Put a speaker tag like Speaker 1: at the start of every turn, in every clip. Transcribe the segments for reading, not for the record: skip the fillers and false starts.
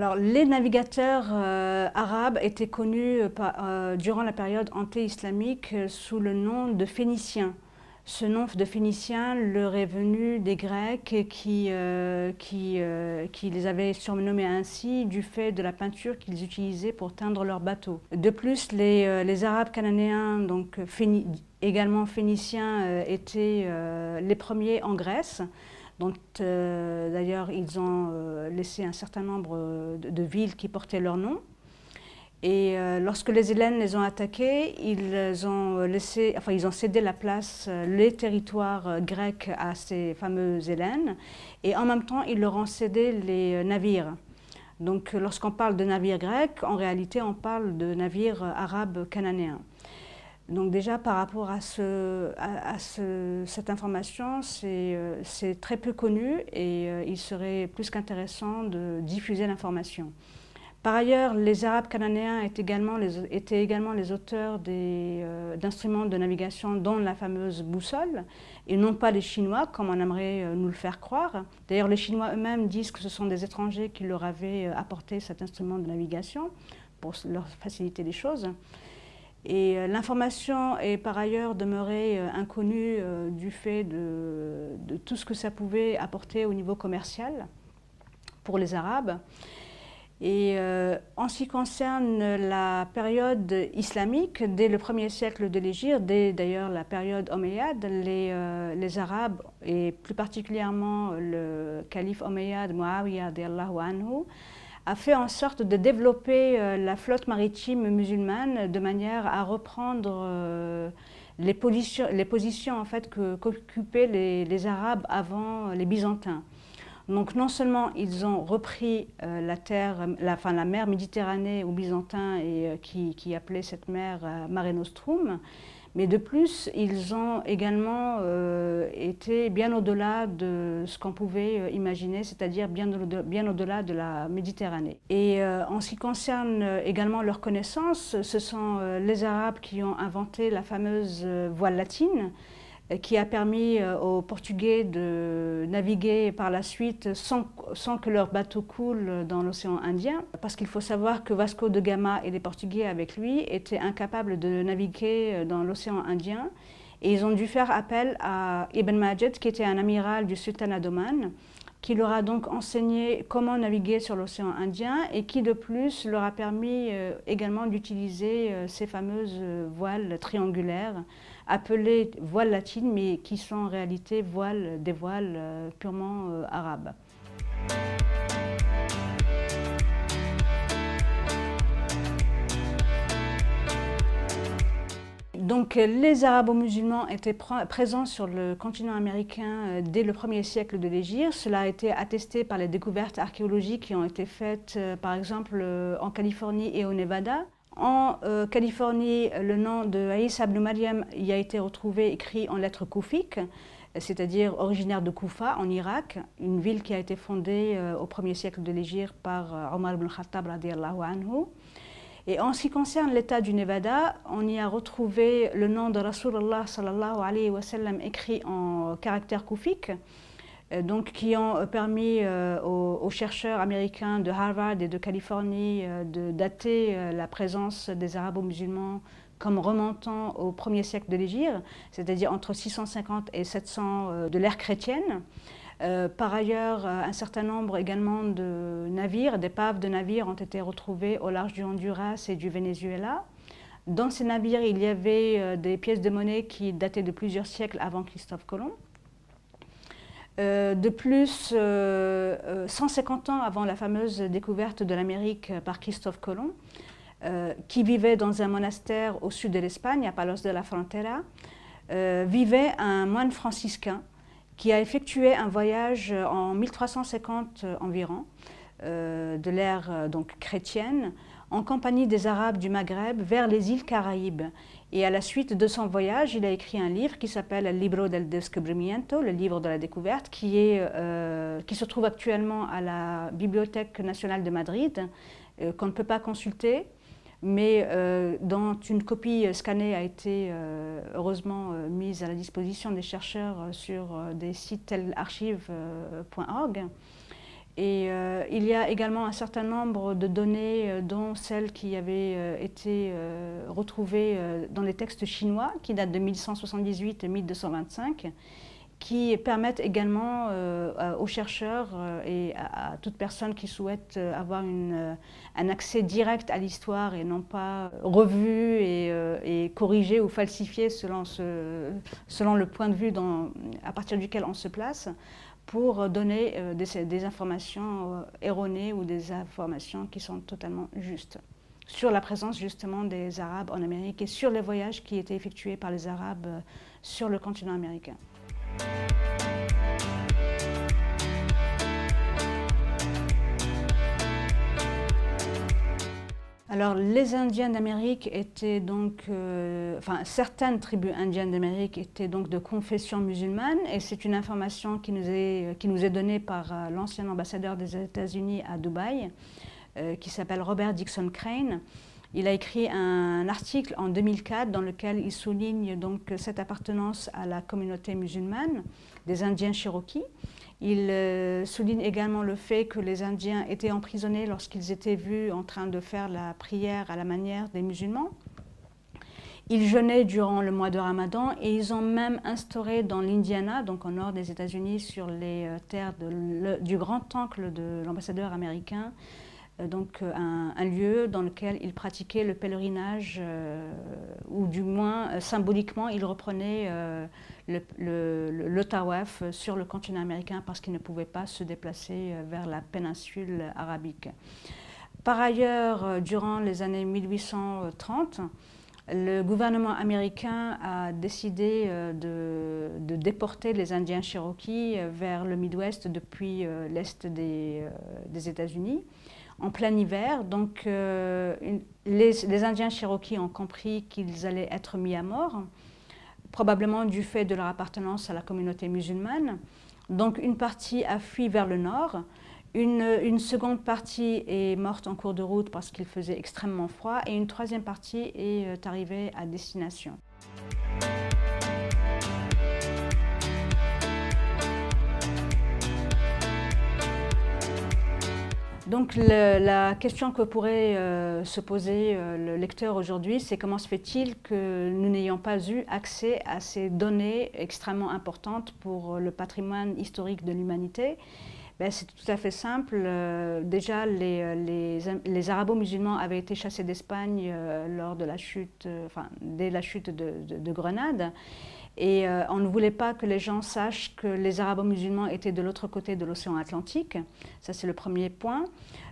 Speaker 1: Alors, les navigateurs arabes étaient connus durant la période anté-islamique sous le nom de Phéniciens. Ce nom de Phéniciens leur est venu des Grecs qui les avaient surnommés ainsi du fait de la peinture qu'ils utilisaient pour teindre leurs bateaux. De plus, les Arabes cananéens, donc également phéniciens, étaient les premiers en Grèce, dont d'ailleurs ils ont laissé un certain nombre de villes qui portaient leur nom. Et lorsque les Hellènes les ont attaqués, ils ont cédé la place, les territoires grecs à ces fameux Hellènes, et en même temps ils leur ont cédé les navires. Donc lorsqu'on parle de navires grecs, en réalité on parle de navires arabes cananéens. Donc déjà par rapport à cette information, c'est très peu connu et il serait plus qu'intéressant de diffuser l'information. Par ailleurs, les Arabes cananéens étaient également les auteurs d'instruments de navigation, dont la fameuse boussole, et non pas les Chinois, comme on aimerait nous le faire croire. D'ailleurs, les Chinois eux-mêmes disent que ce sont des étrangers qui leur avaient apporté cet instrument de navigation pour leur faciliter les choses. Et l'information est par ailleurs demeurée inconnue du fait de tout ce que ça pouvait apporter au niveau commercial pour les Arabes. Et en ce qui concerne la période islamique, dès le 1er siècle de l'Hégire, dès d'ailleurs la période omeyyade, les Arabes, et plus particulièrement le calife omeyyade Muawiyah radiyallahu anhu, a fait en sorte de développer la flotte maritime musulmane de manière à reprendre les positions en fait, qu'occupaient les Arabes avant les Byzantins. Donc non seulement ils ont repris la mer Méditerranée aux Byzantins et qui appelait cette mer Mare Nostrum, mais de plus ils ont également été bien au-delà de ce qu'on pouvait imaginer, c'est-à-dire bien au-delà de la Méditerranée. Et en ce qui concerne également leurs connaissances, ce sont les Arabes qui ont inventé la fameuse voile latine, qui a permis aux Portugais de naviguer par la suite sans que leur bateau coule dans l'océan Indien. Parce qu'il faut savoir que Vasco de Gama et les Portugais avec lui étaient incapables de naviguer dans l'océan Indien. Et ils ont dû faire appel à Ibn Majid, qui était un amiral du sultanat d'Oman, qui leur a donc enseigné comment naviguer sur l'océan Indien et qui de plus leur a permis également d'utiliser ces fameuses voiles triangulaires appelées voiles latines, mais qui sont en réalité des voiles purement arabes. Donc les arabo-musulmans étaient présents sur le continent américain dès le 1er siècle de l'Hégire. Cela a été attesté par les découvertes archéologiques qui ont été faites par exemple en Californie et au Nevada. En Californie, le nom de Aïssa ibn Maryam y a été retrouvé écrit en lettres koufiques, c'est-à-dire originaire de Koufa en Irak, une ville qui a été fondée au 1er siècle de l'Hégire par Omar ibn Khattab radiyallahu anhu. Et en ce qui concerne l'État du Nevada, on y a retrouvé le nom de Rasulullah sallallahu alayhi wa sallam écrit en caractères koufiques, donc qui ont permis aux chercheurs américains de Harvard et de Californie de dater la présence des arabo-musulmans comme remontant au 1er siècle de l'Hégire, c'est-à-dire entre 650 et 700 de l'ère chrétienne. Par ailleurs, un certain nombre également de navires, d'épaves de navires ont été retrouvés au large du Honduras et du Venezuela. Dans ces navires, il y avait des pièces de monnaie qui dataient de plusieurs siècles avant Christophe Colomb. De plus, 150 ans avant la fameuse découverte de l'Amérique par Christophe Colomb, qui vivait dans un monastère au sud de l'Espagne, à Palos de la Frontera, vivait un moine franciscain qui a effectué un voyage en 1350 environ, de l'ère donc chrétienne, en compagnie des Arabes du Maghreb vers les îles Caraïbes. Et à la suite de son voyage, il a écrit un livre qui s'appelle El Libro del Descubrimiento, le livre de la découverte, qui se trouve actuellement à la Bibliothèque nationale de Madrid, qu'on ne peut pas consulter, mais dont une copie scannée a été heureusement mise à la disposition des chercheurs sur des sites tels archives.org. Et il y a également un certain nombre de données, dont celles qui avaient été retrouvées dans les textes chinois, qui datent de 1178 et 1225, qui permettent également aux chercheurs et à toute personne qui souhaite avoir un accès direct à l'histoire et non pas revu et corrigé ou falsifié selon le point de vue à partir duquel on se place, pour donner des informations erronées ou des informations qui sont totalement justes sur la présence justement des Arabes en Amérique et sur les voyages qui étaient effectués par les Arabes sur le continent américain. Alors, les Indiens d'Amérique étaient donc, certaines tribus indiennes d'Amérique étaient donc de confession musulmane, et c'est une information qui nous est donnée par l'ancien ambassadeur des États-Unis à Dubaï, qui s'appelle Robert Dixon Crane. Il a écrit un article en 2004 dans lequel il souligne donc cette appartenance à la communauté musulmane des Indiens Cherokees. Il souligne également le fait que les Indiens étaient emprisonnés lorsqu'ils étaient vus en train de faire la prière à la manière des musulmans. Ils jeûnaient durant le mois de Ramadan et ils ont même instauré dans l'Indiana, donc au nord des États-Unis, sur les terres du grand oncle de l'ambassadeur américain, donc un lieu dans lequel ils pratiquaient le pèlerinage, ou du moins symboliquement ils reprenaient le tawaf sur le continent américain parce qu'ils ne pouvaient pas se déplacer vers la péninsule arabique. Par ailleurs, durant les années 1830, le gouvernement américain a décidé de déporter les Indiens Cherokees vers le Midwest depuis l'est des États-Unis en plein hiver. Donc les Indiens Cherokees ont compris qu'ils allaient être mis à mort, probablement du fait de leur appartenance à la communauté musulmane. Donc une partie a fui vers le nord, une seconde partie est morte en cours de route parce qu'il faisait extrêmement froid, et une troisième partie est arrivée à destination. Donc la question que pourrait se poser le lecteur aujourd'hui, c'est comment se fait-il que nous n'ayons pas eu accès à ces données extrêmement importantes pour le patrimoine historique de l'humanité? C'est tout à fait simple. Déjà, les arabo-musulmans avaient été chassés d'Espagne lors de la chute, dès la chute de Grenade. Et on ne voulait pas que les gens sachent que les arabo-musulmans étaient de l'autre côté de l'océan Atlantique. Ça, c'est le premier point.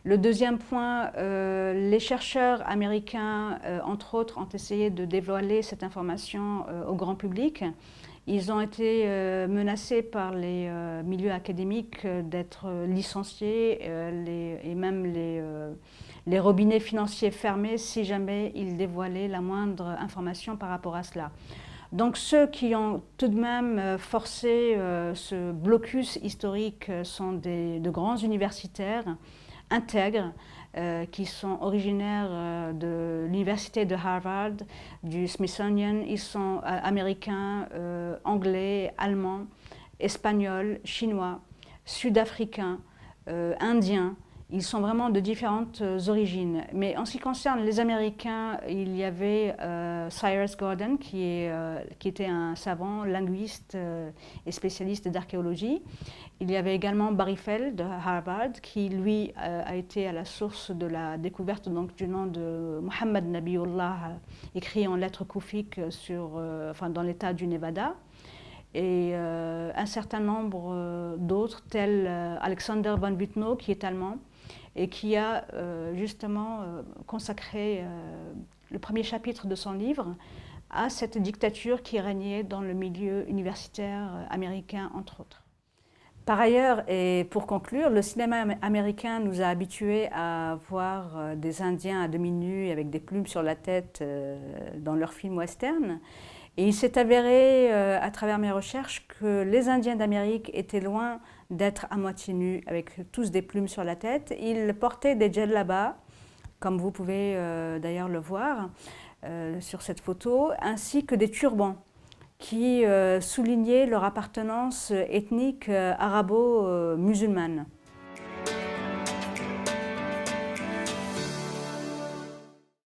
Speaker 1: Le deuxième point, les chercheurs américains, entre autres, ont essayé de dévoiler cette information au grand public. Ils ont été menacés par les milieux académiques d'être licenciés et même les robinets financiers fermés si jamais ils dévoilaient la moindre information par rapport à cela. Donc ceux qui ont tout de même forcé ce blocus historique sont de grands universitaires intègres qui sont originaires de l'université de Harvard, du Smithsonian. Ils sont américains, anglais, allemands, espagnols, chinois, sud-africains, indiens. Ils sont vraiment de différentes origines. Mais en ce qui concerne les Américains, il y avait Cyrus Gordon, qui était un savant, linguiste et spécialiste d'archéologie. Il y avait également Barry Feld de Harvard, qui lui a été à la source de la découverte donc, du nom de Muhammad Nabiullah, écrit en lettres koufiques dans l'état du Nevada. Et un certain nombre d'autres, tels Alexander von Bütow, qui est allemand, et qui a justement consacré le premier chapitre de son livre à cette dictature qui régnait dans le milieu universitaire américain, entre autres. Par ailleurs, et pour conclure, le cinéma américain nous a habitués à voir des Indiens à demi nus avec des plumes sur la tête dans leurs films western. Et il s'est avéré, à travers mes recherches, que les Indiens d'Amérique étaient loin d'être à moitié nus, avec tous des plumes sur la tête. Ils portaient des djellabas, comme vous pouvez d'ailleurs le voir sur cette photo, ainsi que des turbans qui soulignaient leur appartenance ethnique arabo-musulmane.